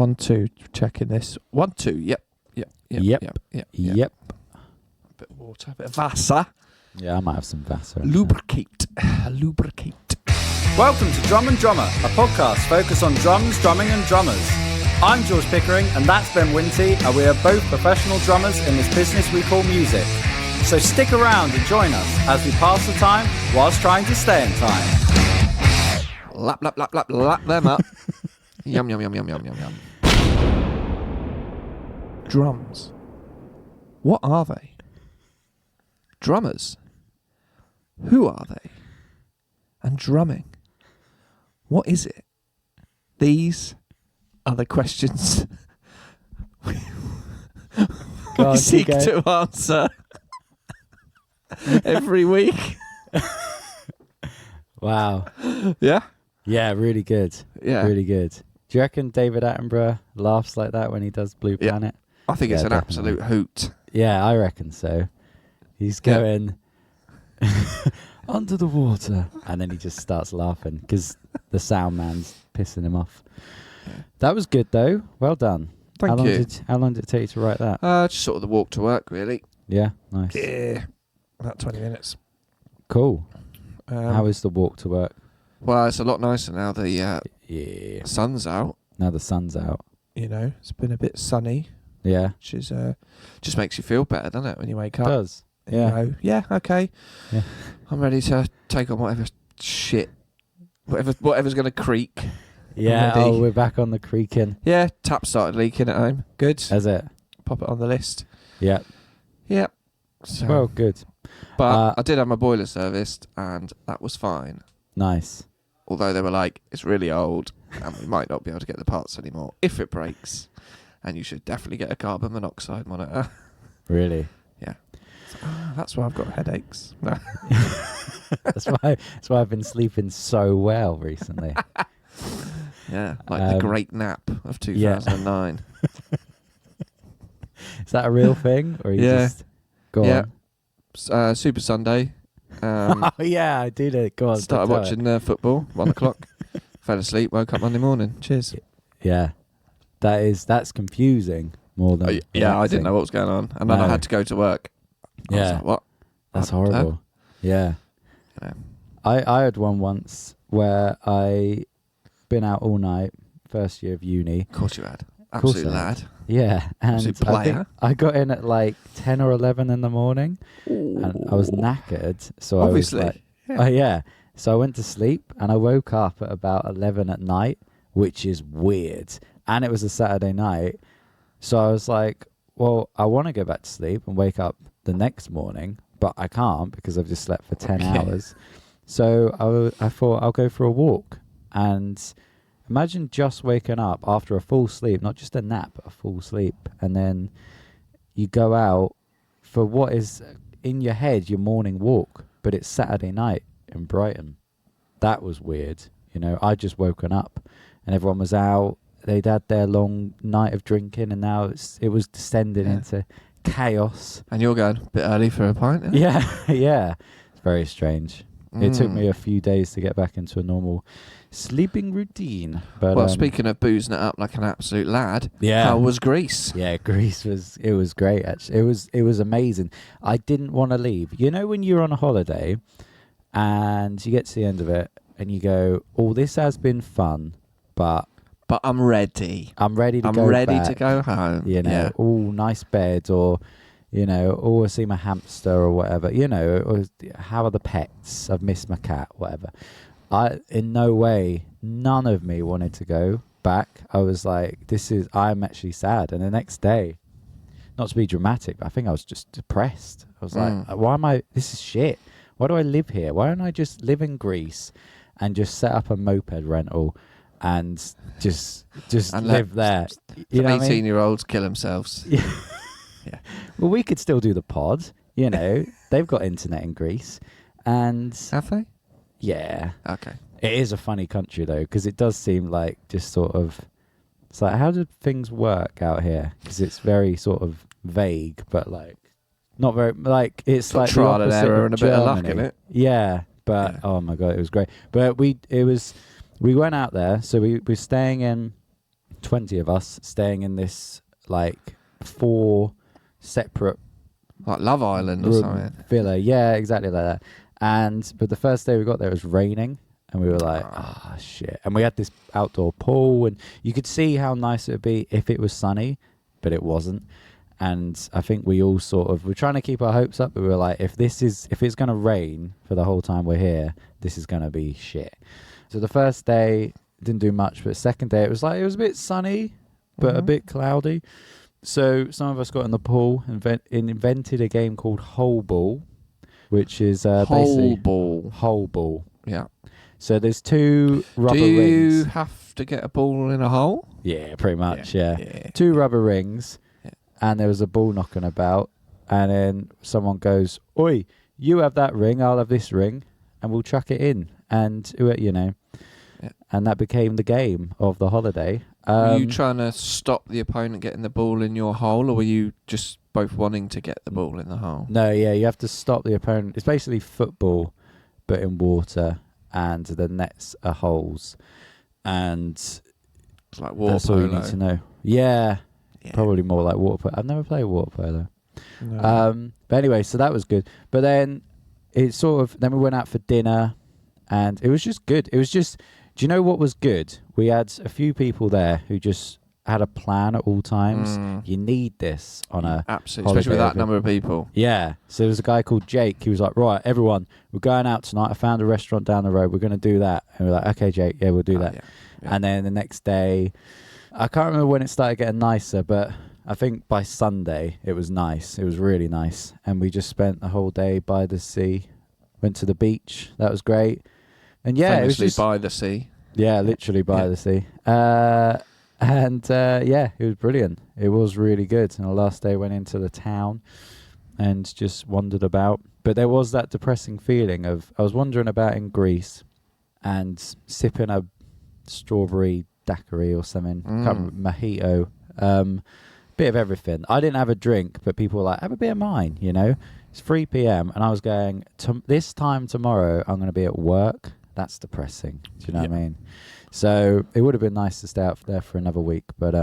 1, 2. Checking this. 1, 2. Yep. Yep. Yep. A bit of water. A bit of Vasa. Yeah, I might have some Vasa. Lubricate. Welcome to Drum and Drummer, a podcast focused on drums, drumming and drummers. I'm George Pickering and that's Ben Winty, and we are both professional drummers in this business we call music. So stick around and join us as we pass the time whilst trying to stay in time. Lap them up. Yum. Drums. What are they? Drummers. Who are they? And drumming. What is it? These are the questions we seek to answer every week. Wow. Yeah? Yeah, really good. Yeah. Really good. Do you reckon David Attenborough laughs like that when he does Blue Planet? I think it's an definitely. absolute hoot. Yeah, I reckon so. He's going under the water, and then he just starts laughing because the sound man's pissing him off. Yeah. That was good though. Well done. Thank you. How long did it take you to write that? Just sort of the walk to work, really. Yeah, nice. Yeah. About 20 minutes. Cool. How is the walk to work? Well, it's a lot nicer now the sun's out. Now the sun's out. You know, it's been a bit sunny. Yeah. Which is just makes you feel better, doesn't it, when you wake up? It does. And Yeah. you go, yeah, okay. Yeah. I'm ready to take on whatever shit, whatever's going to creak. Yeah. Already. Oh, we're back on the creaking. Yeah, tap started leaking at home. Good. Has it? Pop it on the list. Yeah. Yep. So, Well, good. but I did have my boiler serviced, and that was fine. Nice. Although they were like, it's really old, and we might not be able to get the parts anymore if it breaks. And you should definitely get a carbon monoxide monitor. Really? Yeah. So, that's why I've got headaches. No. That's why I've been sleeping so well recently. Yeah, like the great nap of 2009. Is that a real thing, or you just go on? Super Sunday. Oh yeah, I did it. Go on. Started watching football. 1 o'clock. Fell asleep. Woke up Monday morning. Cheers. Yeah, that's confusing more than. I didn't know what was going on, and then I had to go to work. I was like, what? That's horrible. Yeah. You know. I had one once where I been out all night, first year of uni. Of course you had. Absolute lad. Yeah, and I think I got in at like 10 or 11 in the morning. Ooh. And I was knackered, so obviously. I was like, so I went to sleep and I woke up at about 11 at night, which is weird, and it was a Saturday night, so I was like, well, I want to go back to sleep and wake up the next morning, but I can't because I've just slept for 10 hours. So I thought I'll go for a walk. And imagine just waking up after a full sleep, not just a nap, but a full sleep. And then you go out for what is in your head your morning walk, but it's Saturday night in Brighton. That was weird. You know, I'd just woken up and everyone was out. They'd had their long night of drinking and now it was descending into chaos. And you're going a bit early for a pint? Yeah, yeah. It's very strange. It took me a few days to get back into a normal sleeping routine. But well, speaking of boozing it up like an absolute lad, how was Greece? Yeah, Greece was great actually. It was amazing. I didn't want to leave. You know when you're on a holiday and you get to the end of it and you go, "Oh, this has been fun, but I'm ready. I'm ready to go home." You know, nice bed, or you know, I see my hamster or whatever. You know, or how are the pets? I've missed my cat, whatever. In no way, none of me wanted to go back. I was like, I'm actually sad. And the next day, not to be dramatic, but I think I was just depressed. I was like, this is shit. Why do I live here? Why don't I just live in Greece and just set up a moped rental and just live there? You know 18-year-olds kill themselves. Yeah. Well, we could still do the pod. You know, they've got internet in Greece. And have they? Yeah. Okay. It is a funny country, though, because it does seem like just sort of... It's like, how do things work out here? Because it's very sort of vague, but like... Not very... Like, it's like trial and error and a bit of luck in it. Yeah. But, oh my God, it was great. But we went out there, so we were staying in 20 of us staying in this like 4 separate Like Love Island or room something. villa. Yeah, exactly like that. But the first day we got there, it was raining. And we were like, shit. And we had this outdoor pool, and you could see how nice it would be if it was sunny, but it wasn't. And I think we all we're trying to keep our hopes up, but we were like, if it's going to rain for the whole time we're here, this is going to be shit. So the first day didn't do much, but the second day it was a bit sunny, but a bit cloudy. So some of us got in the pool and invented a game called Hole Ball, which is basically Hole Ball. Yeah. So there's 2 rubber rings. Do you rings. have to get a ball in a hole? Yeah, pretty much, yeah. 2 Yeah. rubber rings, and there was a ball knocking about, and then someone goes, "Oi, you have that ring, I'll have this ring, and we'll chuck it in." And, and that became the game of the holiday. Were you trying to stop the opponent getting the ball in your hole, or were you just both wanting to get the ball in the hole? No, yeah, you have to stop the opponent. It's basically football, but in water. And the nets are holes, and It's like water that's all polo. you need to know. Yeah, probably more like water polo. I've never played water polo. No. But anyway, so that was good. But then then we went out for dinner, and it was just good. It was just, do you know what was good? We had a few people there who just had a plan at all times. You need this on a absolutely, especially with that number of people. Yeah. So there was a guy called Jake. He was like, "Right, everyone, we're going out tonight. I found a restaurant down the road. We're going to do that." And we're like, "Okay, Jake, yeah, we'll do that." Yeah. And then the next day, I can't remember when it started getting nicer, but I think by Sunday it was nice. It was really nice, and we just spent the whole day by the sea. Went to the beach. That was great. And yeah, Famously it was just by the sea. Yeah, literally by the sea. It was brilliant. It was really good. And the last day went into the town and just wandered about. But there was that depressing feeling of, I was wandering about in Greece and sipping a strawberry daiquiri or something, can't remember, mojito, bit of everything. I didn't have a drink, but people were like, have a bit of mine, It's 3 p.m. and I was going, this time tomorrow I'm going to be at work. That's depressing. Do you know what I mean? So it would have been nice to stay out there for another week, but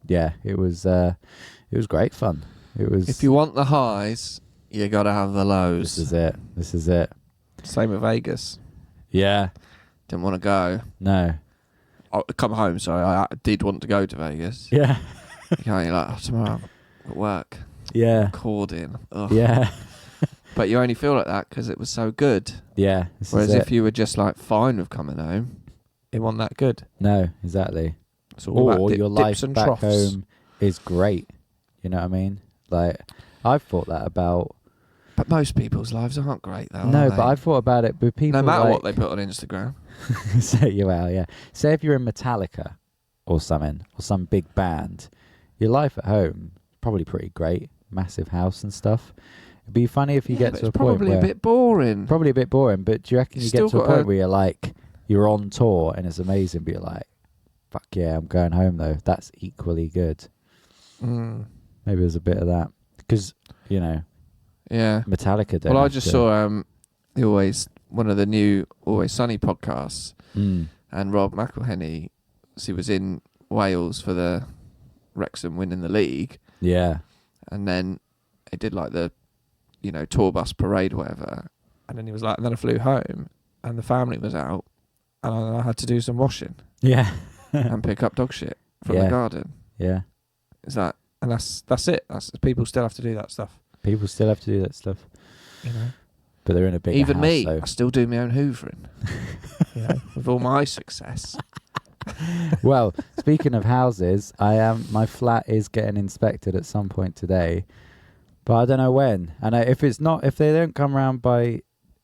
it was great fun. It was. If you want the highs, you got to have the lows. This is it. Same with Vegas. Yeah. Didn't want to go. No. I come home, sorry. I did want to go to Vegas. Yeah. You're like, tomorrow I'm at work. Yeah. Recording. Ugh. Yeah. But you only feel like that because it was so good. Yeah. Whereas if you were just like fine with coming home, it wasn't that good. No, exactly. It's all about your life dips and back troughs. home is great. You know what I mean? Like, I've thought that about. But most people's lives aren't great, though. No, are but they? I've thought about it with people. No matter like, what they put on Instagram. Say yeah. Say if you're in Metallica or something, or some big band, your life at home probably pretty great, massive house and stuff. It'd be funny if you get to a point where probably a bit boring. Probably a bit boring, but do you reckon you get Still to a got point a- where you're like, you're on tour and it's amazing, but you're like, fuck yeah, I'm going home though. That's equally good. Maybe there's a bit of that because Yeah. Metallica. Don't Well, I have just to- saw one of the new Always Sunny podcasts, and Rob McElhenney, he was in Wales for the Wrexham winning the league, Yeah. and then he did like the, tour bus parade or whatever, and then he was like, and then I flew home, and the family was out, and I had to do some washing Yeah. and pick up dog shit from the garden. Yeah. And that's it. People still have to do that stuff. People still have to do that stuff, but they're in a big Even house, me, so. I still do my own hoovering. With all my success. Well, speaking of houses, my flat is getting inspected at some point today, but I don't know when. And if they don't come around by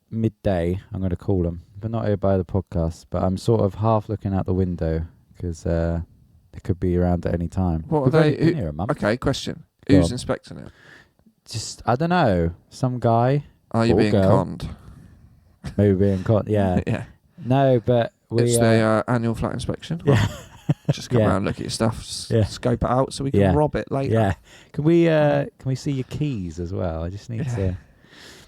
midday, I'm going to call them. They're not here by the podcast, but I'm sort of half looking out the window because they could be around at any time. What are We've only they? been here a month. Okay, question. Go Who's on. inspecting it? Just I don't know, some guy. Are you Or being girl. conned? Maybe being caught. Yeah. Yeah. No, but we. It's the annual flat inspection. Yeah. Just come Yeah. around, look at your stuff, Yeah. scope it out so we can Yeah. rob it later. Yeah. Can we see your keys as well? I just need to.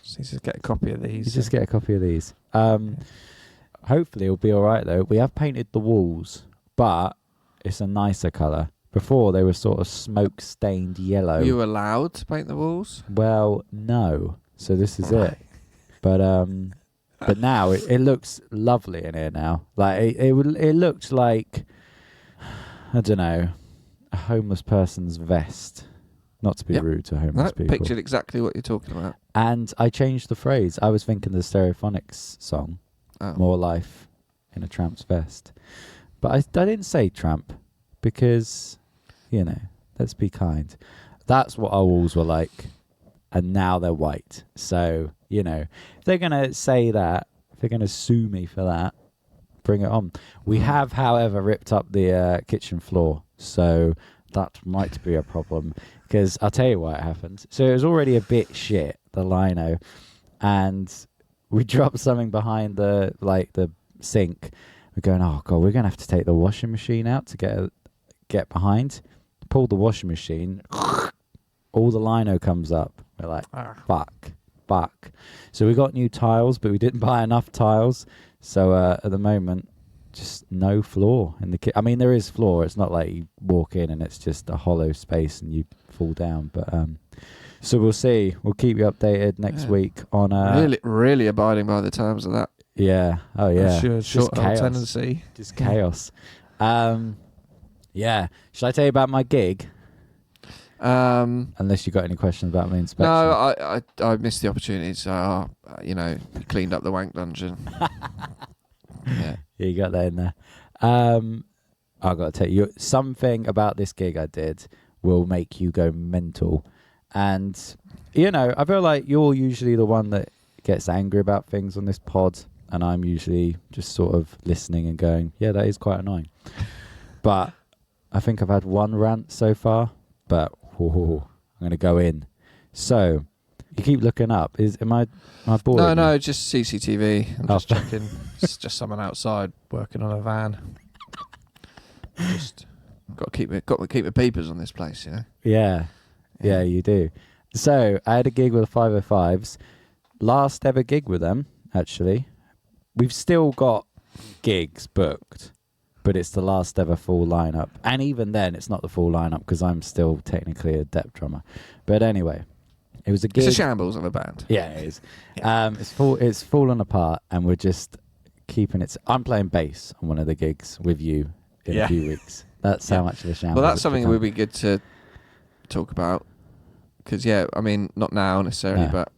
Just need to get a copy of these. You just get a copy of these. Hopefully it'll be all right though. We have painted the walls, but it's a nicer colour. Before they were sort of smoke stained yellow. Were you allowed to paint the walls? Well, no. So this is it. But now it looks lovely in here now. Like it looked like, I don't know, a homeless person's vest. Not to be rude to homeless people. Pictured exactly what you're talking about. And I changed the phrase. I was thinking the Stereophonics song, More Life in a Tramp's Vest. But I didn't say tramp because, let's be kind. That's what our walls were like. And now they're white. So, if they're going to say that, if they're going to sue me for that, bring it on. We have, however, ripped up the kitchen floor. So that might be a problem. Because I'll tell you why it happened. So it was already a bit shit, the lino. And we dropped something behind the sink. We're going, oh, God, we're going to have to take the washing machine out to get behind. Pull the washing machine. All the lino comes up. We're like, fuck. So we got new tiles, but we didn't buy enough tiles. So at the moment, just no floor in the kitchen. I mean, there is floor. It's not like you walk in and it's just a hollow space and you fall down. But so we'll see. We'll keep you updated next week on... really abiding by the terms of that. Yeah. Oh, yeah. Short tenancy. Just chaos. Yeah. Should I tell you about my gig? Unless you got any questions about my inspection. No, I missed the opportunity. So, cleaned up the wank dungeon. Yeah, you got that in there. I've got to tell you, something about this gig I did will make you go mental. And, I feel like you're usually the one that gets angry about things on this pod. And I'm usually just sort of listening and going, yeah, that is quite annoying. But I think I've had one rant so far. But I'm going to go in. So, you keep looking up. Am I bored? No, just CCTV. I'm just checking. It's just someone outside working on a van. Just got to keep my peepers on this place, Yeah, you do. So I had a gig with the 505s. Last ever gig with them, actually. We've still got gigs booked, but it's the last ever full lineup. And even then, it's not the full lineup because I'm still technically a depth drummer. But anyway. It was a gig. It's a shambles of a band. Yeah, it is. Yeah. It's fallen apart, and we're just keeping it. I'm playing bass on one of the gigs with you in a few weeks. That's how much of a shambles. Well, that's something that would be good to talk about. Because, not now necessarily, but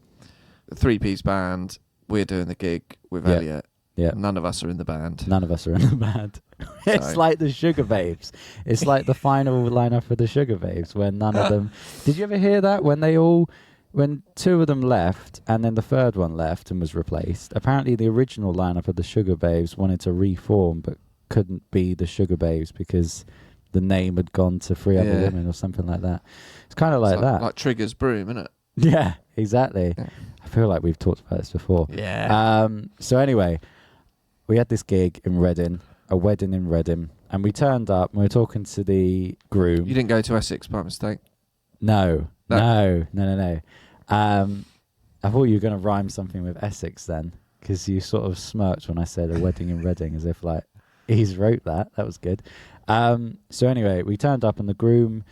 the 3-piece band, we're doing the gig with Elliot. Yeah. None of us are in the band. It's like the Sugar Babes. It's like the final lineup for the Sugar Babes where none of them... Did you ever hear that? When 2 of them left and then the third one left and was replaced, apparently the original lineup of the Sugar Babes wanted to reform but couldn't be the Sugar Babes because the name had gone to 3 other women or something like that. It's kind of like that. Like Trigger's broom, isn't it? Yeah, exactly. Yeah. I feel like we've talked about this before. Yeah. So anyway, we had this gig in Reading, a wedding in Reading, and we turned up and we were talking to the groom. You didn't go to Essex by mistake? No. I thought you were going to rhyme something with Essex then, because you sort of smirked when I said a wedding in Reading, as if like he's wrote that. That was good. So anyway, we turned up and the groom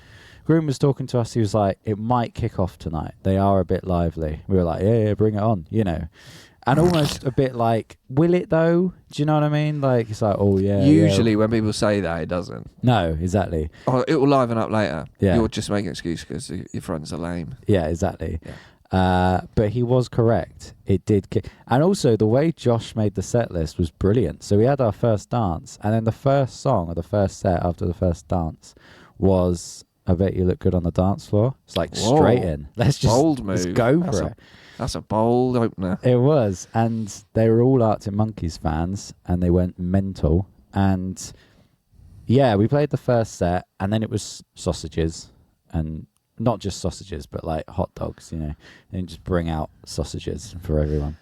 was talking to us. He was like, "It might kick off tonight. They are a bit lively." We were like, "Yeah, bring it on," And almost a bit like, will it though? Do you know what I mean? Like, it's like, oh yeah. Usually when people say that, it doesn't. No, exactly. Oh, it will liven up later. Yeah. You're just making an excuse because your friends are lame. Yeah, exactly. Yeah. But he was correct. It did kick. And also the way Josh made the set list was brilliant. So we had our first dance. And then the first song or the first set after the first dance was I Bet You Look Good on the Dance Floor. It's like straight in. Let's go for it. That's a bold opener. It was. And they were all Arctic Monkeys fans and they went mental. And yeah, we played the first set and then it was sausages. And not just sausages, but like hot dogs, and just bring out sausages for everyone.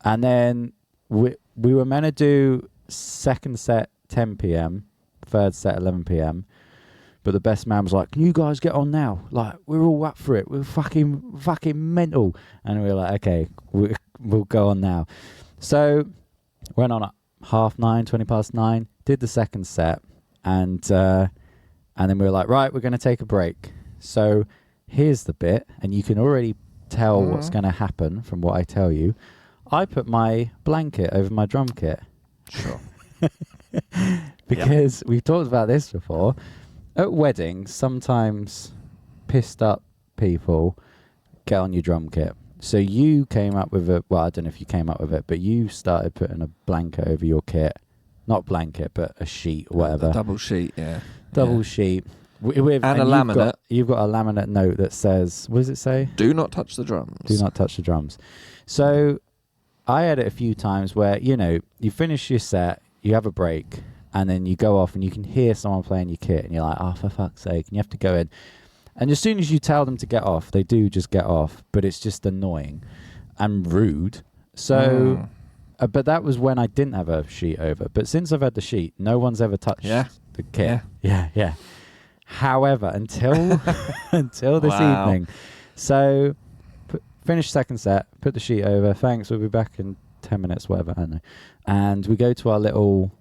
And then we were meant to do second set 10 p.m., third set 11 p.m., but the best man was like, "Can you guys get on now? Like, we're all up for it. We're fucking mental." And we were like, "Okay, we'll go on now." So went on at 9:30, 9:20, did the second set, And then we were like, right, we're going to take a break. So here's the bit, and you can already tell what's going to happen from what I tell you. I put my blanket over my drum kit. Sure. Because we've talked about this before. At weddings, sometimes pissed up people get on your drum kit. So you came up with I don't know if you came up with it, but you started putting a blanket over your kit. Not blanket, but a sheet or whatever. A double sheet, yeah. Double sheet. And a laminate. You've got a laminate note that says, what does it say? Do not touch the drums. Do not touch the drums. So I had it a few times where, you finish your set, you have a break, and then you go off and you can hear someone playing your kit and you're like, oh, for fuck's sake. And you have to go in. And as soon as you tell them to get off, they do just get off, but it's just annoying and rude. So, but that was when I didn't have a sheet over. But since I've had the sheet, no one's ever touched the kit. Yeah. However, until this evening. So, finish second set, put the sheet over. Thanks, we'll be back in 10 minutes, whatever, I don't know. And we go to our little,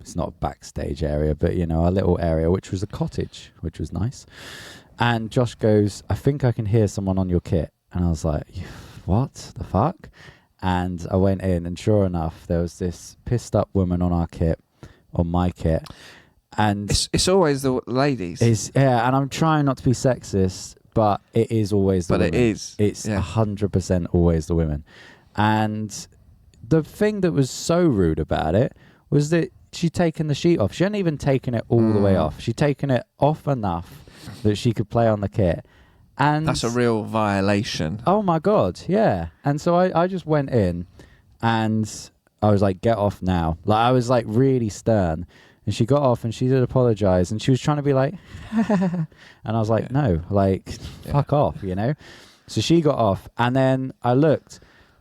it's not a backstage area, but, our little area, which was a cottage, which was nice. And Josh goes, I think I can hear someone on your kit. And I was like, what the fuck? And I went in, and sure enough, there was this pissed up woman on our kit, on my kit. And it's always the ladies. And I'm trying not to be sexist, but it is always the women. But it is. It's 100% always the women. And the thing that was so rude about it was that she'd taken the sheet off. She hadn't even taken it all the way off. She'd taken it off enough that she could play on the kit. And that's a real violation. Oh my God, yeah. And so I just went in and I was like, get off now. Like, I was like really stern. And she got off and she did apologize. And she was trying to be like, and I was like, no, like, fuck off, So she got off. And then I looked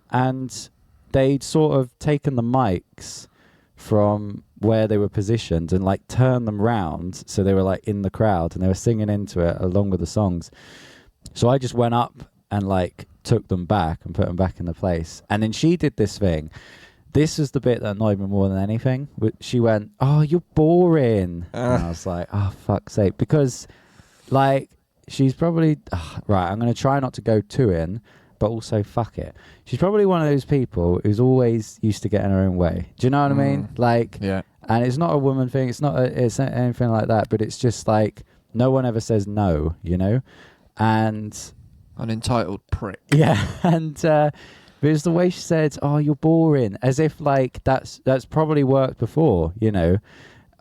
and they'd sort of taken the mics from where they were positioned and like turned them round. So they were like in the crowd and they were singing into it along with the songs. So I just went up and like took them back and put them back in the place. And then she did this thing. This is the bit that annoyed me more than anything. She went, oh, you're boring. And I was like, oh, fuck's sake. Because, like, she's probably... right, I'm going to try not to go too in, but also fuck it. She's probably one of those people who's always used to getting her own way. Do you know what I mean? Like, and it's not a woman thing. It's not anything like that. But it's just like, no one ever says no, And... an entitled prick. Yeah, and... but it's the way she said, oh, you're boring. As if, like, that's probably worked before,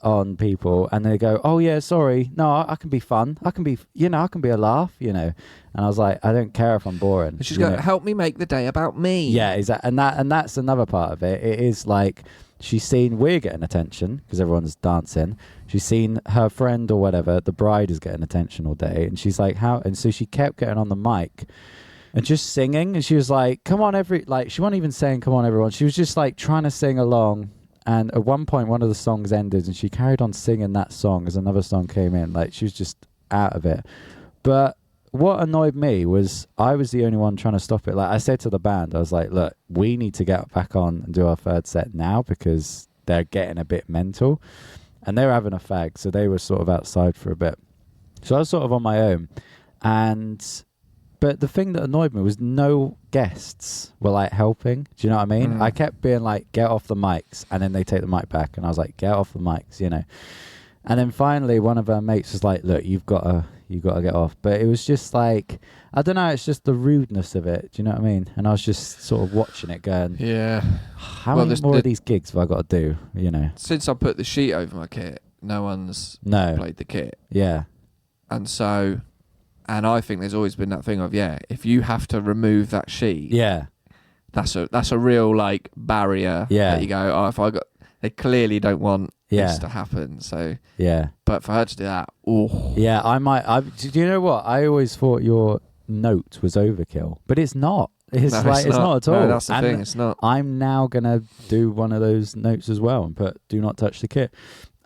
on people. And they go, oh, yeah, sorry. No, I can be fun. I can be, I can be a laugh, And I was like, I don't care if I'm boring. And she's going, help me make the day about me. Yeah, exactly. And that's another part of it. It is like, she's seen we're getting attention because everyone's dancing. She's seen her friend or whatever, the bride is getting attention all day. And she's like, how? And so she kept getting on the mic and just singing, and she was like, come on, she wasn't even saying, come on, everyone. She was just like trying to sing along. And at one point, one of the songs ended, and she carried on singing that song as another song came in. Like, she was just out of it. But what annoyed me was I was the only one trying to stop it. Like, I said to the band, I was like, look, we need to get back on and do our third set now because they're getting a bit mental. And they were having a fag, so they were sort of outside for a bit. So I was sort of on my own. But the thing that annoyed me was no guests were like helping. Do you know what I mean? I kept being like, get off the mics. And then they take the mic back. And I was like, get off the mics, And then finally one of our mates was like, look, you've got to get off. But it was just like, I don't know, it's just the rudeness of it. Do you know what I mean? And I was just sort of watching it going, how many more of these gigs have I got to do, Since I put the sheet over my kit, no one's played the kit. Yeah. And so... and I think there's always been that thing of, if you have to remove that sheet, that's a real like barrier that you go, oh, if I got, they clearly don't want this to happen. So but for her to do that, do you know what? I always thought your note was overkill, but it's not. It's not at all. No, that's the thing. It's not. I'm now gonna do one of those notes as well and put "do not touch the kit,"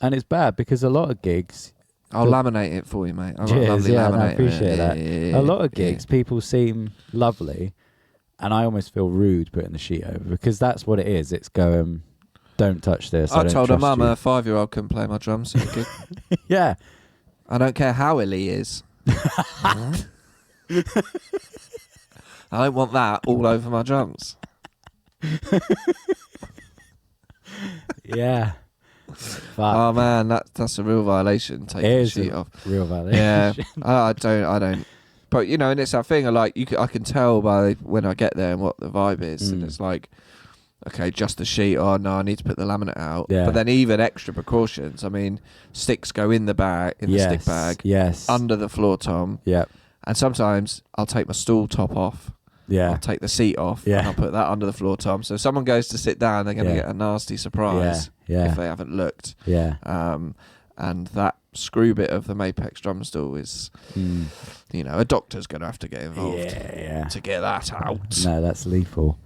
and it's bad because a lot of gigs. I'll laminate it for you, mate. Cheers, I appreciate that. A lot of gigs, people seem lovely, and I almost feel rude putting the sheet over because that's what it is. It's going, don't touch this. I told her mum you. a 5-year-old couldn't play my drums. So Yeah. I don't care how ill he is. I don't want that all over my drums. Yeah. Fuck. Oh man, that's a real violation. Taking the sheet off. Real violation. Yeah, I don't. But you know, and it's that thing. I can tell by when I get there and what the vibe is, and it's like, okay, just the sheet. Oh no, I need to put the laminate out. Yeah. But then even extra precautions. I mean, sticks go in the bag, the stick bag. Yes. Under the floor tom. Yep. And sometimes I'll take my stool top off. Yeah. I'll take the seat off. Yeah. And I'll put that under the floor tom. So if someone goes to sit down, they're going to get a nasty surprise. Yeah. If they haven't looked. Yeah. And that screw bit of the Mapex drum stool is, you know, a doctor's going to have to get involved to get that out. No, that's lethal.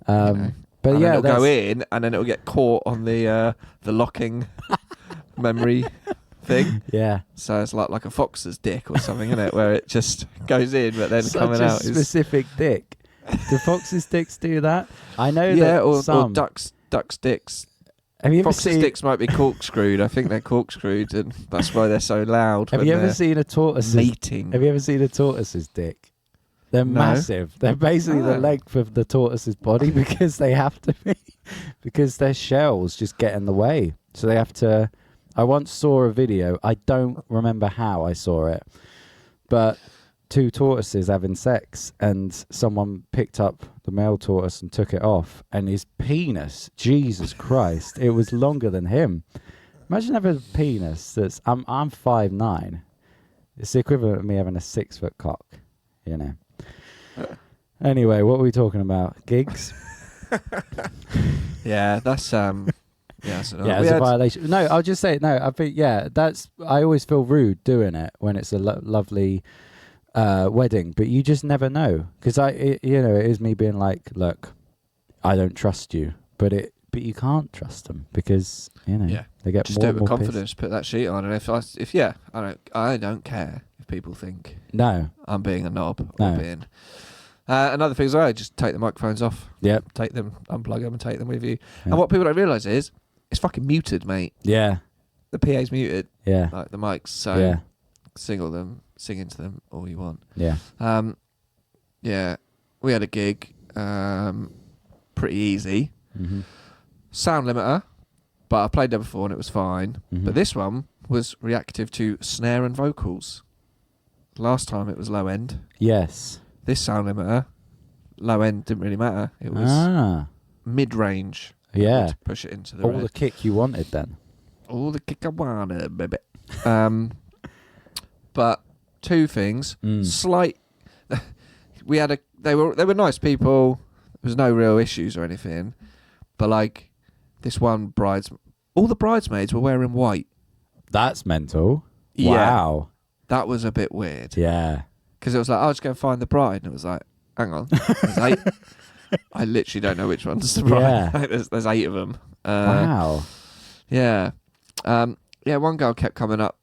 You know. But and yeah, then it'll go in, and then it'll get caught on the locking memory thing. Yeah. So it's like a fox's dick or something, isn't it? Where it just goes in, but then coming out is specific dick. Do foxes' dicks do that? I know that or some. ducks' dicks. Have you ever Foxes' seen? sticks might be corkscrewed. I think they're corkscrewed, and that's why they're so loud. Have you ever seen a tortoise's? Mating. Have you ever seen a tortoise's dick? They're massive. They're basically the length of the tortoise's body because they have to be, because their shells just get in the way. So they have to. I once saw a video. I don't remember how I saw it, but 2 tortoises having sex, and someone picked up the male tortoise and took it off, and his penis, Jesus Christ, it was longer than him. Imagine having a penis that's I'm 5'9". It's the equivalent of me having a 6-foot cock, you know. Anyway, what were we talking about? Gigs? Yeah, that's it's a violation. No, I'll just say no. I think that's. I always feel rude doing it when it's a lovely wedding, but you just never know because it is me being like, look, I don't trust you, but you can't trust them because they get just more do it with confidence. Put that sheet on, and I don't care if people think I'm being a knob or being. Another thing is I just take the microphones off. Yep. Take them, unplug them, and take them with you. And what people don't realise is it's fucking muted, mate. Yeah. The PA's muted. Yeah. Like the mics. So sing into them all you want. Yeah. We had a gig, pretty easy. Mm-hmm. Sound limiter, but I played there before and it was fine. Mm-hmm. But this one was reactive to snare and vocals. Last time it was low end. Yes. This sound limiter, low end didn't really matter. It was mid range. Yeah. Push it into the all the kick you wanted then. All the kick I wanted, baby. But 2 things. Slight. They were nice people. There was no real issues or anything. But like this one all the bridesmaids were wearing white. That's mental. Yeah. Wow. That was a bit weird. Yeah. Because it was like, I'll just go and find the bride. And it was like, hang on. There's 8. I literally don't know which one's the bride. Yeah. there's 8 of them. Wow. Yeah. One girl kept coming up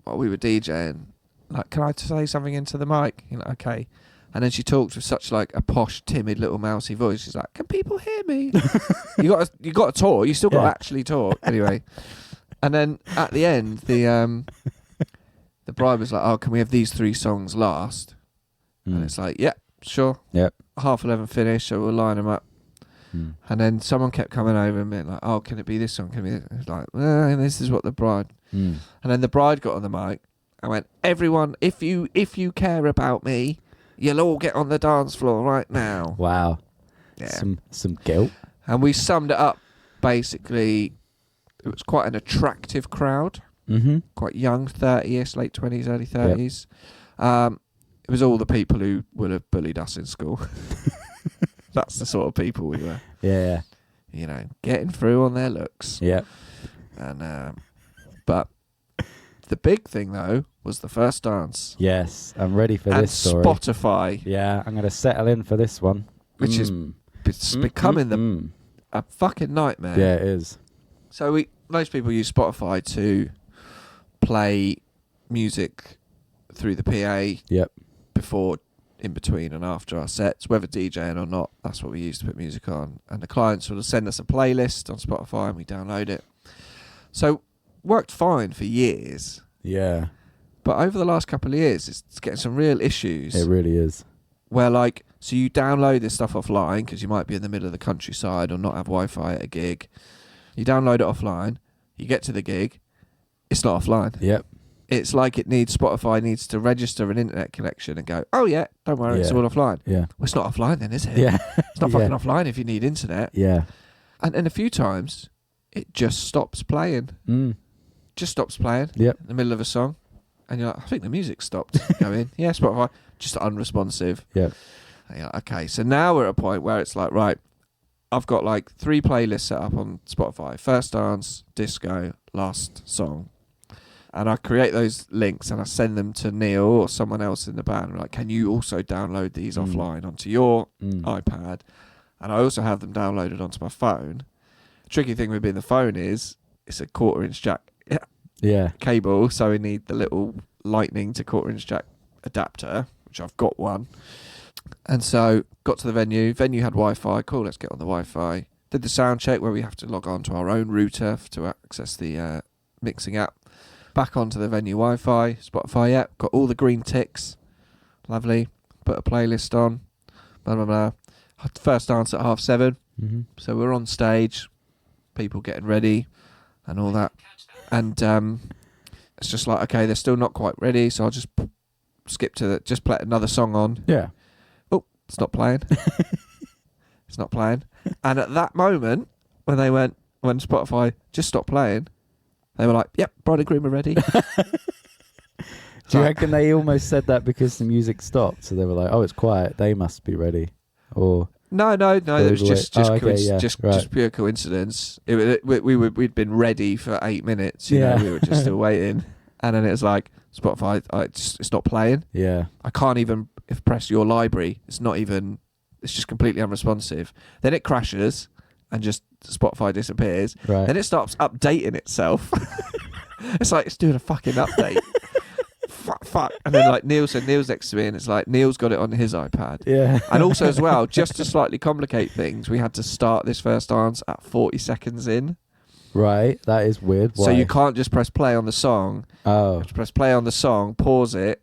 while we were DJing. Like, can I say something into the mic? You know, okay. And then she talked with such like a posh, timid little mousy voice. She's like, can people hear me? you got to talk. You still got to actually talk. Anyway. And then at the end, the bride was like, oh, can we have these 3 songs last? And it's like, yeah, sure. Yep. 11:30 finish, so we'll line them up. And then someone kept coming over and being like, oh, can it be this song? Can it be this? It's like, well, this is what the bride. And then the bride got on the mic and went, everyone, if you care about me, you'll all get on the dance floor right now. Wow. Yeah. Some guilt. And we summed it up, basically, it was quite an attractive crowd. Mm-hmm. Quite young, 30s, late 20s, early 30s. Yep. It was all the people who would have bullied us in school. That's the sort of people we were. Yeah. You know, getting through on their looks. Yeah. And but the big thing though was the first dance. Yes, I'm ready for this story. Spotify. Yeah, I'm going to settle in for this one. Which is becoming a fucking nightmare. Yeah, it is. So most people use Spotify to play music through the PA. Yep. Before in between and after our sets, whether DJing or not. That's what we use to put music on. And the clients will send us a playlist on Spotify and we download it. So worked fine for years. Yeah. But over the last couple of years, it's getting some real issues. It really is. Where like, so you download this stuff offline because you might be in the middle of the countryside or not have Wi-Fi at a gig. You download it offline. You get to the gig. It's not offline. Yep. It's like Spotify needs to register an internet connection and go, oh yeah, don't worry, it's all offline. Yeah. Well, it's not offline then, is it? Yeah. It's not fucking offline if you need internet. Yeah. And a few times, it just stops playing. Just stops playing. Yep. In the middle of a song. And you're like, I think the music stopped going. Yeah, Spotify, just unresponsive. Yeah. Like, okay, so now we're at a point where it's like, right, I've got like 3 playlists set up on Spotify. First dance, disco, last song. And I create those links and I send them to Neil or someone else in the band. I'm like, can you also download these offline onto your iPad? And I also have them downloaded onto my phone. The tricky thing with being the phone is it's a 1/4-inch jack cable, so we need the little lightning to 1/4-inch jack adapter, which I've got one. And so got to the venue had Wi-Fi. Cool, let's get on the Wi-Fi. Did the sound check where we have to log on to our own router to access the mixing app. Back onto the venue Wi-Fi, Spotify app, got all the green ticks. Lovely. Put a playlist on. Blah, blah, blah. First dance at 7:30. Mm-hmm. So we're on stage, people getting ready and all that. And it's just like, okay, they're still not quite ready, so I'll just skip to just play another song on. Yeah. Oh, it's not playing. It's not playing. And at that moment, when Spotify just stopped playing, they were like, yep, bride and groom are ready. Do you reckon they almost said that because the music stopped? So they were like, oh, it's quiet, they must be ready. Or No, it was just pure coincidence. We'd been ready for 8 minutes. You know, we were just still waiting. And then it was like, Spotify, it's not playing. Yeah. I can't even press your library. It's just completely unresponsive. Then it crashes and just Spotify disappears. Right. Then it starts updating itself. It's like it's doing a fucking update. Fuck. And then like Neil's next to me and it's like Neil's got it on his iPad. Yeah. And also as well, just to slightly complicate things, we had to start this first dance at 40 seconds in. Right. That is weird. Why? So you can't just press play on the song. Oh. You have to press play on the song, pause it,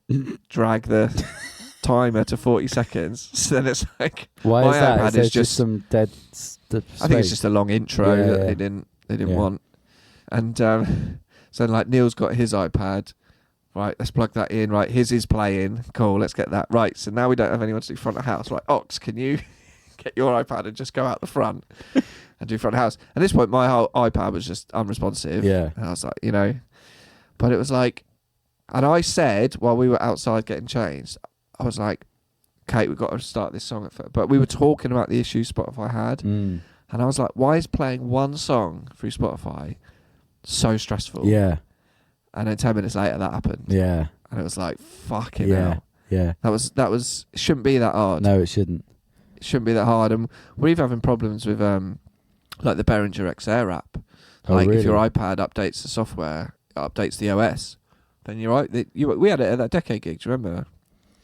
drag the timer to 40 seconds. So then it's like, why is that? iPad is just some dead space? I think it's just a long intro that they didn't want. And so like Neil's got his iPad. Right, let's plug that in. Right, his is playing. Cool, let's get that. Right, so now we don't have anyone to do front of house. Right, Ox, can you get your iPad and just go out the front and do front of house? At this point, my whole iPad was just unresponsive. Yeah. And I was like, but it was like, and I said while we were outside getting changed, I was like, Kate, we've got to start this song at first. But we were talking about the issues Spotify had. And I was like, why is playing one song through Spotify so stressful? Yeah. And then 10 minutes later, that happened. Yeah. And it was like, fucking hell. Yeah. That was, it shouldn't be that hard. No, it shouldn't. It shouldn't be that hard. And we're even having problems with, like the Behringer XR app. Like really? If your iPad updates the software, it updates the OS, then you're right. We had it at that Decade gig, do you remember?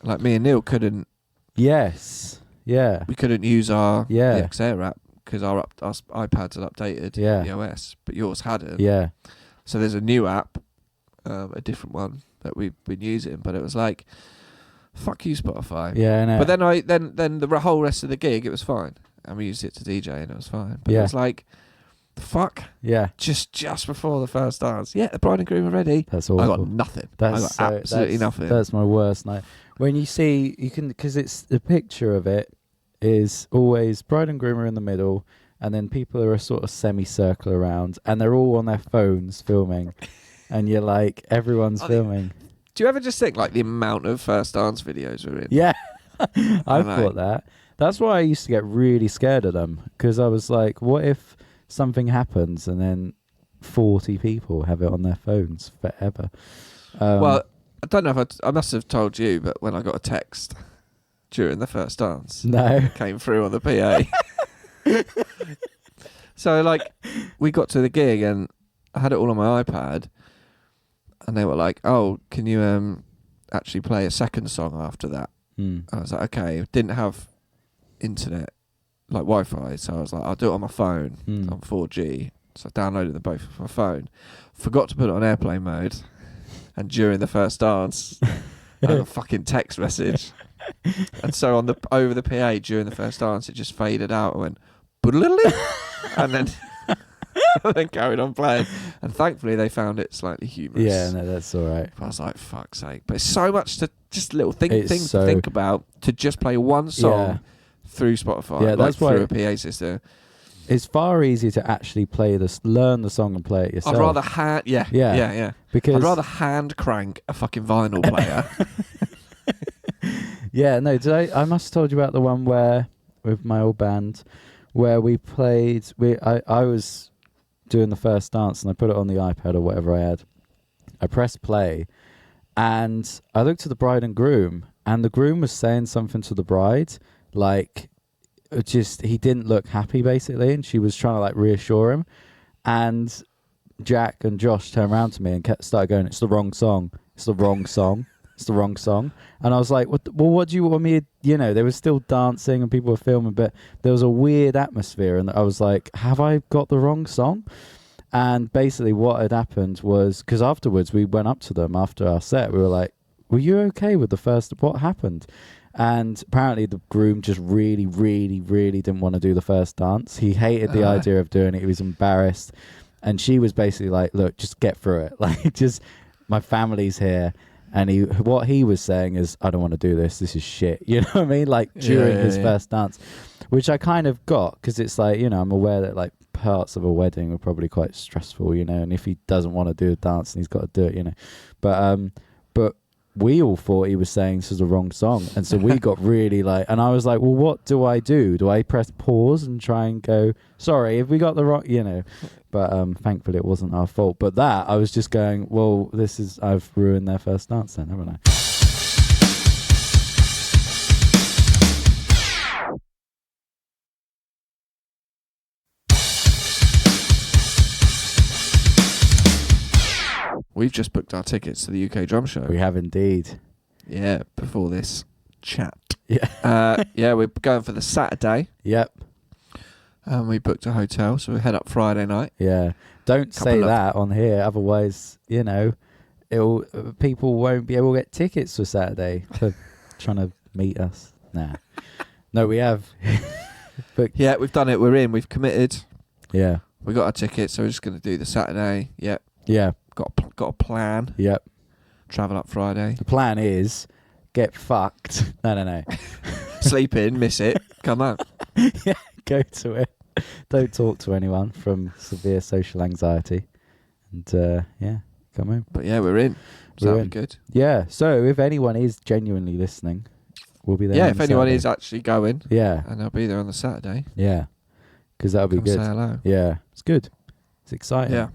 Like me and Neil couldn't. Yes. Yeah. We couldn't use the XR app because our iPads had updated the OS, but yours hadn't. Yeah. So there's a new app. A different one that we've been using, but it was like, fuck you, Spotify. Yeah, I know. But then the whole rest of the gig, it was fine, and we used it to DJ, and it was fine. But it was like, the fuck. Yeah. Just before the first dance, the bride and groom are ready. That's awful. I got nothing. I got absolutely nothing. That's my worst night. When you see, you can, because it's the picture of it is always bride and groom are in the middle, and then people are a sort of semicircle around, and they're all on their phones filming. And you're like, everyone's filming. Do you ever just think, like, the amount of first dance videos we're in? Yeah. I thought that. That's why I used to get really scared of them. Because I was like, what if something happens and then 40 people have it on their phones forever? Well, I don't know if I must have told you, but when I got a text during the first dance. No. Came through on the PA. So, like, we got to the gig and I had it all on my iPad. And they were like, oh, can you actually play a second song after that? I was like, okay. Didn't have internet, like Wi-Fi, so I was like, I'll do it on my phone on 4G. So I downloaded them both off my phone. Forgot to put it on airplane mode, and during the first dance, I got a fucking text message. And so over the PA during the first dance, it just faded out and went, and then and then carried on playing. And thankfully, they found it slightly humorous. Yeah, no, that's all right. But I was like, fuck's sake. But it's so much to just little things to think about to just play one song through Spotify, that's why through a PA system. It's far easier to actually learn the song and play it yourself. I'd rather because I'd rather hand crank a fucking vinyl player. Yeah, no, I must have told you about the one where, with my old band, where we played, I was doing the first dance and I put it on the iPad or whatever I had. I pressed play and I looked at the bride and groom, and the groom was saying something to the bride, like, he didn't look happy basically, and she was trying to like reassure him, and Jack and Josh turned around to me and started going, it's the wrong song, it's the wrong song, it's the wrong song. And I was like, what do you want me to, they were still dancing and people were filming, but there was a weird atmosphere, and I was like, have I got the wrong song? And basically what had happened was, because afterwards we went up to them after our set, we were like, were you okay with the first, what happened? And apparently the groom just really, really, really didn't want to do the first dance. He hated the idea of doing it. He was embarrassed. And she was basically like, look, just get through it. Like, just, my family's here. And what he was saying is, I don't want to do this. This is shit. You know what I mean? Like, during his first dance, which I kind of got, because it's like, I'm aware that like parts of a wedding are probably quite stressful, and if he doesn't want to do a dance and he's got to do it, but we all thought he was saying this is the wrong song, and so we got really like, and I was like, well, what do I do? Do I press pause and try and go, sorry, have we got the wrong, but thankfully it wasn't our fault. But that, I was just going, well, I've ruined their first dance then, haven't I? We've just booked our tickets to the UK Drum Show. We have indeed. Yeah, before this chat. Yeah. We're going for the Saturday. Yep. And we booked a hotel, so we head up Friday night. Yeah. Don't say that on here, otherwise, people won't be able to get tickets for Saturday for trying to meet us. Nah. No, we have. But yeah, we've done it. We're in. We've committed. Yeah. We got our tickets, so we're just going to do the Saturday. Yep. Yeah. Got a plan. Yep. Travel up Friday. The plan is get fucked. No. Sleep in, miss it, come out. Yeah, go to it. Don't talk to anyone from severe social anxiety. And come home. But yeah, we're in. So that'll be good. Yeah, so if anyone is genuinely listening, we'll be there. Yeah, if anyone is actually going. Yeah. And I'll be there on the Saturday. Yeah. Because that'll be good. Say hello. Yeah, it's good. It's exciting. Yeah.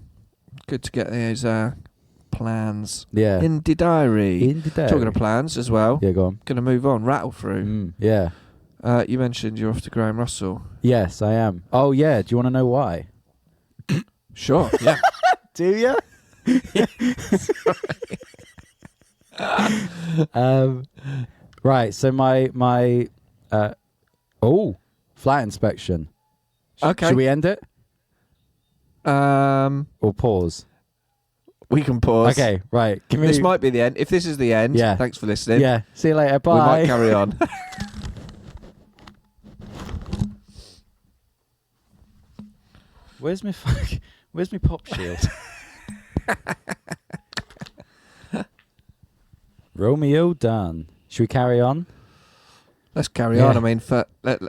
Good to get those plans in the diary. In the diary. Talking of plans as well. Yeah, go on. Going to move on. Rattle through. Yeah. You mentioned you're off to Graham Russell. Yes, I am. Oh, yeah. Do you want to know why? Sure. Yeah. Do you? Right. So my flat inspection. Okay. Should we end it? Or pause? We can pause. Okay, right. This might be the end. If this is the end, thanks for listening. Yeah. See you later. Bye. We might carry on. Where's my pop shield? Romeo done. Should we carry on? Let's carry on. I mean,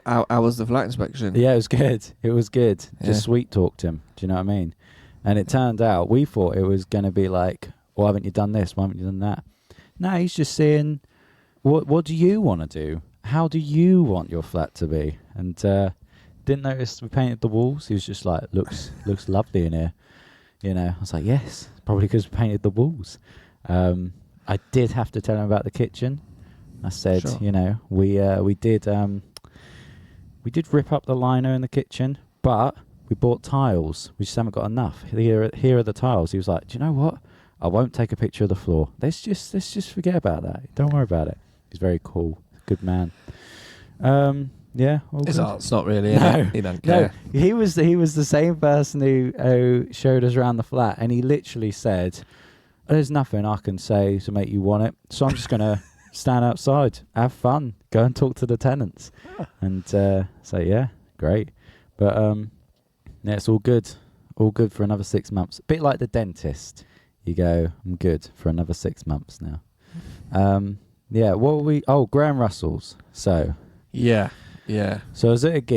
how was the flight inspection? Yeah, it was good. It was good. Just sweet talked him. Do you know what I mean? And it turned out, we thought it was going to be like, well, haven't you done this? Why haven't you done that? No, he's just saying, what do you want to do? How do you want your flat to be? And didn't notice we painted the walls. He was just like, looks lovely in here. I was like, yes, probably because we painted the walls. I did have to tell him about the kitchen. I said, sure. We did rip up the lino in the kitchen, but we bought tiles. We just haven't got enough. Here are the tiles. He was like, do you know what? I won't take a picture of the floor. Let's just forget about that. Don't worry about it. He's very cool Good man. Yeah. His good. art's not really. No, He don't care. No, he was the same person who showed us around the flat, and he literally said, "There's nothing I can say to make you want it, so I'm just gonna stand outside, have fun, go and talk to the tenants." And so yeah, great. But yeah, it's all good for another 6 months. A bit like the dentist. You go, I'm good for another 6 months now. Yeah, what were we? Oh, Graham Russell's. So Yeah. I was at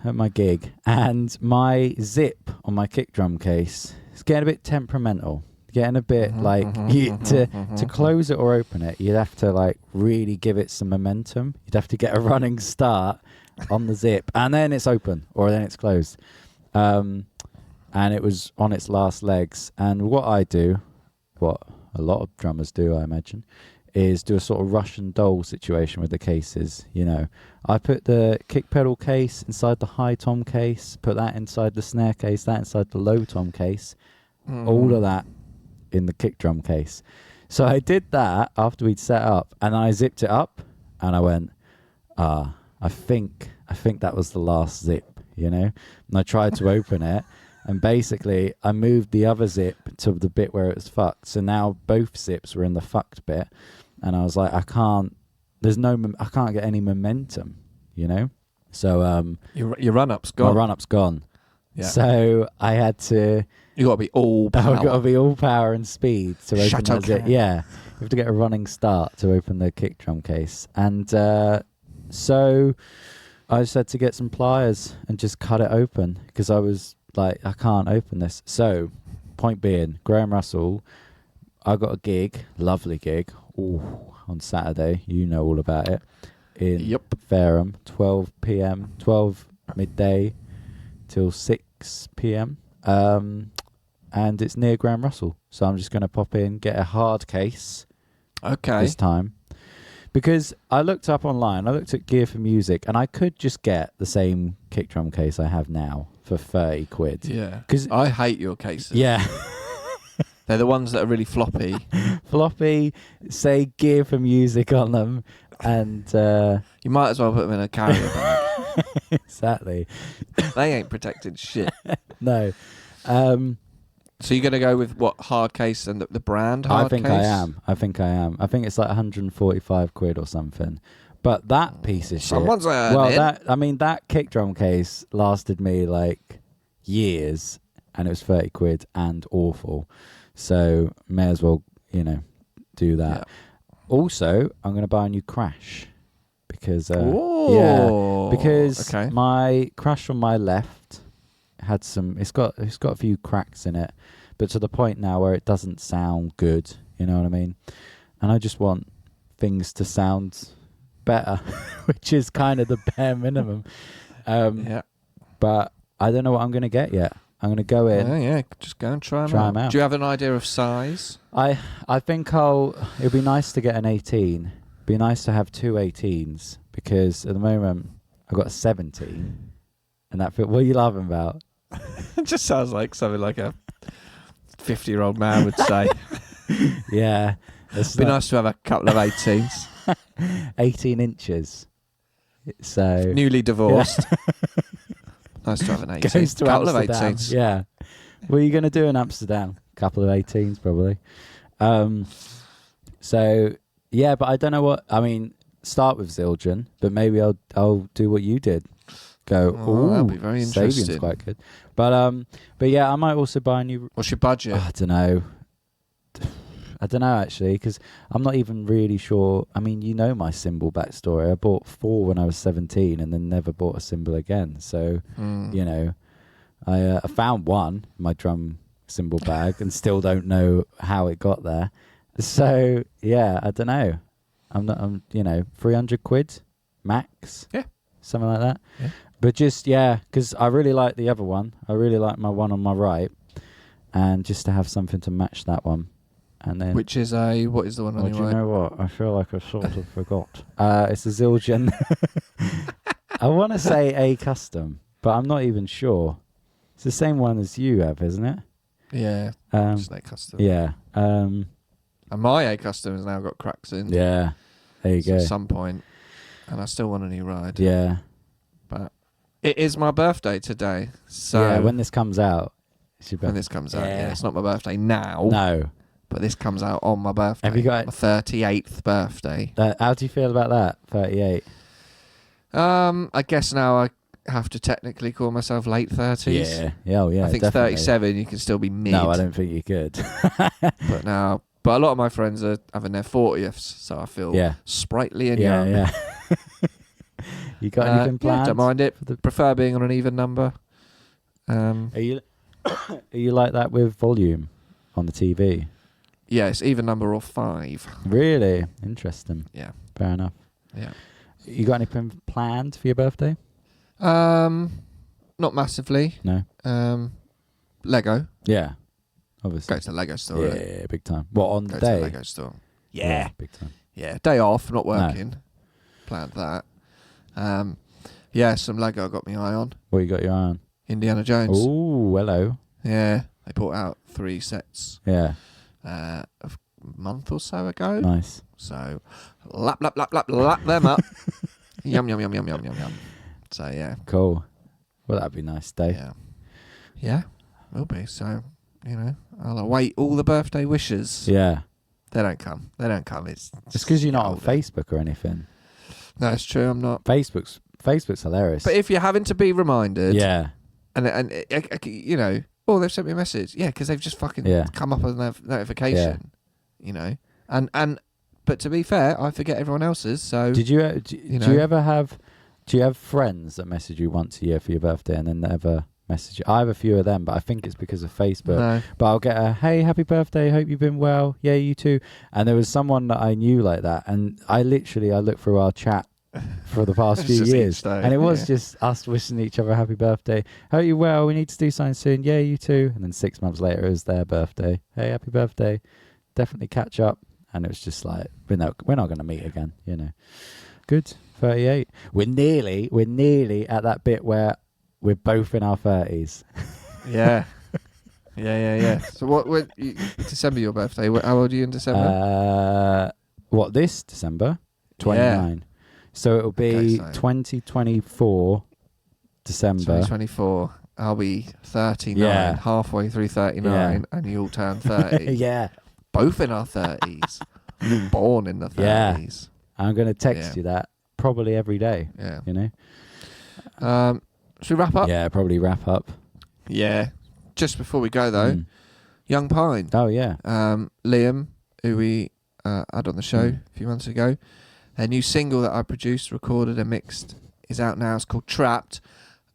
my gig, and my zip on my kick drum case is getting a bit temperamental. Getting a bit to close it or open it, you'd have to like really give it some momentum. You'd have to get a running start on the zip, and then it's open or then it's closed. And it was on its last legs. And what I do, what a lot of drummers do, I imagine, is do a sort of Russian doll situation with the cases. You know, I put the kick pedal case inside the high tom case, put that inside the snare case, that inside the low tom case, all of that in the kick drum case. So I did that after we'd set up, and I zipped it up, and I went, I think that was the last zip, you know. And I tried to open it, and basically I moved the other zip to the bit where it was fucked. So now both zips were in the fucked bit, and I was like, I can't get any momentum, you know. So your run-up's gone. My run-up's gone. Yeah. So I had to. You got to be all power. I've got to be all power and speed to open that zip. Yeah, you have to get a running start to open the kick drum case. And so I just had to get some pliers and just cut it open, because I was like, I can't open this. So, point being, Graham Russell, I got a gig, lovely gig, on Saturday. You know all about it. In Fareham, 12 midday till 6 p.m. And it's near Graham Russell, so I'm just going to pop in, get a hard case this time, because I looked up online, I looked at Gear for Music, and I could just get the same kick drum case I have now for 30 quid. Yeah, because I hate your cases. Yeah. They're the ones that are really floppy. Floppy, say Gear for Music on them, and you might as well put them in a carrier bag. Exactly. They ain't protected shit. No. So you're going to go with what, hard case and the brand hard case? I think I am. I think it's like 145 quid or something. But that piece of shit. Someone's earning. That kick drum case lasted me like years, and it was 30 quid and awful. So may as well, do that. Yeah. Also, I'm going to buy a new crash, because my crash on my left had it's got a few cracks in it, but to the point now where it doesn't sound good, you know what I mean? And I just want things to sound better, which is kind of the bare minimum. But I don't know what I'm going to get yet. I'm going to go in. Just go and try them out. Do you have an idea of size? I think it'd be nice to get an 18. It'd be nice to have two 18s, because at the moment I've got a 17. And what are you laughing about? It just sounds like something like a 50-year-old man would say. Yeah. It'd be nice to have a couple of 18s. 18 inches. So newly divorced. Yeah. Nice to have an 18. Goes to couple Amsterdam. Of 18s. Yeah. What are you going to do in Amsterdam? Couple of 18s probably. So yeah, but I don't know what. I mean, start with Zildjian, but maybe I'll do what you did. Go. Oh, that'd be very interesting. Sabian's quite good. But yeah, I might also buy a new. What's your budget? I don't know. Actually, because I'm not even really sure. I mean, you know my cymbal backstory. I bought 4 when I was 17, and then never bought a cymbal again. So, I found one in my drum cymbal bag, and still don't know how it got there. So yeah, I don't know. I'm 300 quid max. Yeah, something like that. Yeah. But just because I really like the other one. I really like my one on my right, and just to have something to match that one. And then, what is the one on your right? Do you know what? I feel like I sort of forgot. It's a Zildjian. I want to say A custom, but I'm not even sure. It's the same one as you have, isn't it? Yeah. Just A custom. Yeah. And my A custom has now got cracks in. Yeah. There you go. At some point. and I still want a new ride. Yeah. But it is my birthday today. So yeah, when this comes out, it's your birthday. When this comes out, yeah. It's not my birthday now. No. But this comes out on my birthday. Have you got my 38th birthday? How do you feel about that? 38. I guess now I have to technically call myself late 30s. Yeah. Oh, yeah. I think definitely. 37 you can still be mid. No, I don't think you could. But a lot of my friends are having their 40ths, so I feel sprightly and young. Yeah. You got anything planned? Don't mind it. Prefer being on an even number. Are you like that with volume on the TV? Yeah, it's even number or 5. Really? Interesting. Yeah. Fair enough. Yeah. You got anything planned for your birthday? Not massively. No. Lego. Yeah. Obviously. Go to the Lego store. Yeah, big time. What, on the day? Go to the Lego store. Yeah. Big time. Yeah. Day off, not working. No. Planned that. Some Lego I got my eye on. What you got your eye on? Indiana Jones. Ooh, hello. Yeah. They brought out 3 sets. Yeah. A month or so ago. Nice. So, lap them up. Yum. So, yeah. Cool. Well, that'd be a nice day. Yeah. Yeah, will be. So, I'll await all the birthday wishes. Yeah. They don't come. It's because you're not on Facebook or anything. No, it's true. I'm not. Facebook's hilarious. But if you're having to be reminded. Yeah. And they've sent me a message. Yeah, because they've just fucking come up with a notification. Yeah. But to be fair, I forget everyone else's. So do you ever have friends that message you once a year for your birthday and then never message you? I have a few of them, but I think it's because of Facebook. No. But I'll get a, hey, happy birthday, hope you've been well. Yeah, you too. And there was someone that I knew like that, and I looked through our chat for the past few years, and it was just us wishing each other a happy birthday. Hope you're well, we need to do something soon. Yeah, you too. And then 6 months later it was their birthday. Hey, happy birthday, definitely catch up. And it was just like, we're not going to meet again, Good. 38. We're nearly at that bit where we're both in our 30s. Yeah. So what December your birthday? How old are you in December? This December? 29. Yeah. So it'll be 2024 December. 2024. I'll be 39, halfway through 39, and you'll turn 30. Yeah. Both in our 30s. Born in the 30s. Yeah. I'm going to text you that probably every day. Yeah. Should we wrap up? Yeah, probably wrap up. Yeah. Just before we go, though, Young Pine. Oh, yeah. Liam, who we had on the show a few months ago, a new single that I produced, recorded and mixed is out now. It's called Trapped.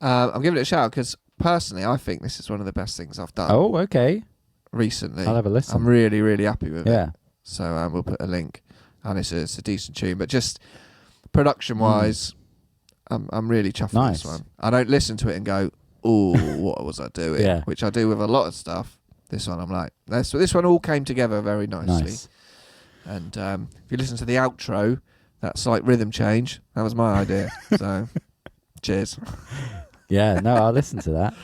I'm giving it a shout because, personally, I think this is one of the best things I've done. Oh, okay. Recently. I'll have a listen. I'm really, really happy with it. Yeah. So we'll put a link. And it's a decent tune. But just production-wise, I'm really chuffed with this one. I don't listen to it and go, ooh, what was I doing? Yeah. Which I do with a lot of stuff. This one, I'm like, this one all came together very nicely. Nice. And if you listen to the outro, that slight rhythm change, that was my idea. So, cheers. Yeah, no, I'll listen to that.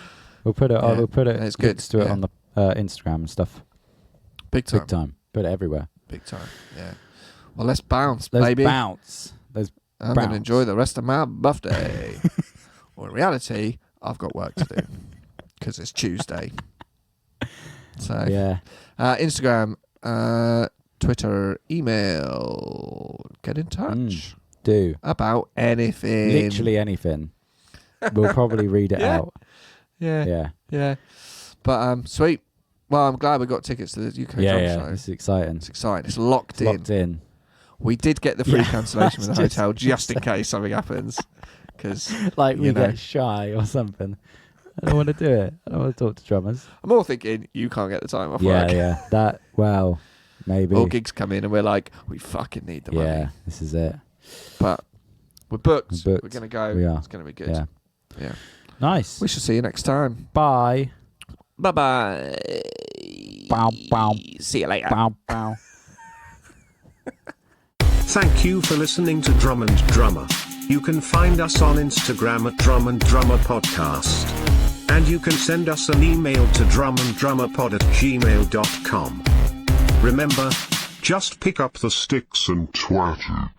We'll put it. We'll put it. It's good. Next to it on the Instagram and stuff. Big time. Big time. Put it everywhere. Big time. Yeah. Well, let's bounce, Let's baby. Bounce. I'm going to enjoy the rest of my birthday. Well, in reality, I've got work to do because it's Tuesday. So, yeah. Instagram, Twitter, email, get in touch. Do. About anything. Literally anything. We'll probably read it out. Yeah. But, sweet. Well, I'm glad we got tickets to the UK Drum Show. It's exciting. It's locked in. We did get the free cancellation with the hotel just in case something happens. Cause, we get shy or something. I don't want to do it. I don't want to talk to drummers. I'm all thinking, you can't get the time off work. Yeah. Maybe. All gigs come in and we're like, we fucking need the money. Yeah, this is it. But we're booked. We're going to go. We are. It's going to be good. Yeah. Nice. We shall see you next time. Bye. Bye-bye. Bow, bow. See you later. Bow, bow. Thank you for listening to Drum and Drummer. You can find us on Instagram at Drum and Drummer Podcast. And you can send us an email to drumanddrummerpod@gmail.com. Remember, just pick up the sticks and twat it.